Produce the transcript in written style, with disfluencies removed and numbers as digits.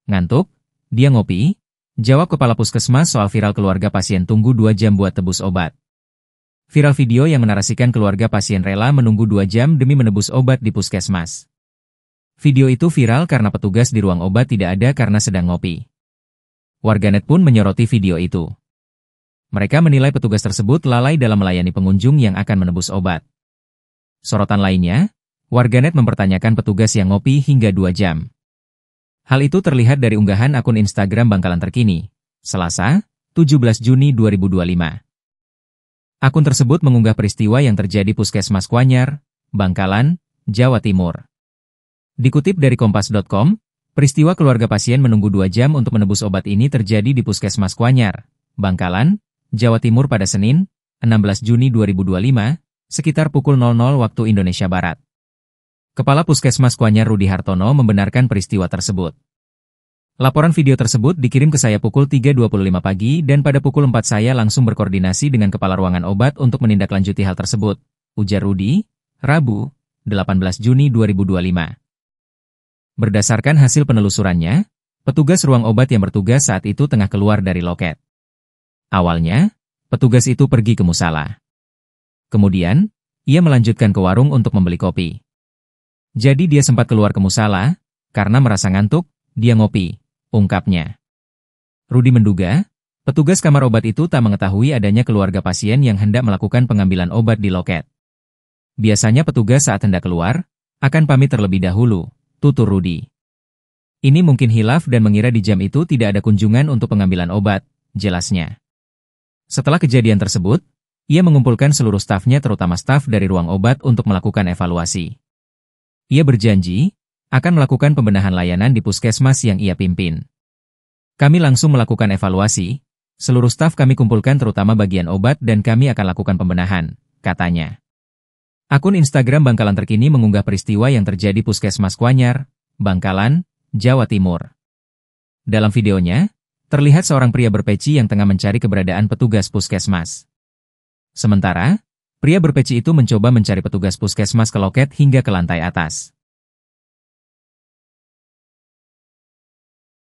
Ngantuk? Dia ngopi? Jawab kepala puskesmas soal viral keluarga pasien tunggu 2 jam buat tebus obat. Viral video yang menarasikan keluarga pasien rela menunggu 2 jam demi menebus obat di puskesmas. Video itu viral karena petugas di ruang obat tidak ada karena sedang ngopi. Warganet pun menyoroti video itu. Mereka menilai petugas tersebut lalai dalam melayani pengunjung yang akan menebus obat. Sorotan lainnya, warganet mempertanyakan petugas yang ngopi hingga 2 jam. Hal itu terlihat dari unggahan akun Instagram Bangkalan Terkini, Selasa, 17 Juni 2025. Akun tersebut mengunggah peristiwa yang terjadi Puskesmas Kuanyar, Bangkalan, Jawa Timur. Dikutip dari kompas.com, peristiwa keluarga pasien menunggu 2 jam untuk menebus obat ini terjadi di Puskesmas Kuanyar, Bangkalan, Jawa Timur pada Senin, 16 Juni 2025, sekitar pukul 00 waktu Indonesia Barat. Kepala Puskesmas Kuanyar Rudi Hartono membenarkan peristiwa tersebut. Laporan video tersebut dikirim ke saya pukul 3.25 pagi dan pada pukul 4 saya langsung berkoordinasi dengan Kepala Ruangan Obat untuk menindaklanjuti hal tersebut, ujar Rudi, Rabu, 18 Juni 2025. Berdasarkan hasil penelusurannya, petugas ruang obat yang bertugas saat itu tengah keluar dari loket. Awalnya, petugas itu pergi ke musala. Kemudian, ia melanjutkan ke warung untuk membeli kopi. Jadi dia sempat keluar ke musala, karena merasa ngantuk, dia ngopi, ungkapnya. Rudi menduga, petugas kamar obat itu tak mengetahui adanya keluarga pasien yang hendak melakukan pengambilan obat di loket. Biasanya petugas saat hendak keluar, akan pamit terlebih dahulu, tutur Rudi. Ini mungkin hilaf dan mengira di jam itu tidak ada kunjungan untuk pengambilan obat, jelasnya. Setelah kejadian tersebut, ia mengumpulkan seluruh stafnya terutama staf dari ruang obat untuk melakukan evaluasi. Ia berjanji akan melakukan pembenahan layanan di puskesmas yang ia pimpin. Kami langsung melakukan evaluasi, seluruh staf kami kumpulkan terutama bagian obat dan kami akan lakukan pembenahan, katanya. Akun Instagram Bangkalan Terkini mengunggah peristiwa yang terjadi Puskesmas Kuanyar, Bangkalan, Jawa Timur. Dalam videonya, terlihat seorang pria berpeci yang tengah mencari keberadaan petugas puskesmas. Sementara, pria berpeci itu mencoba mencari petugas puskesmas ke loket hingga ke lantai atas.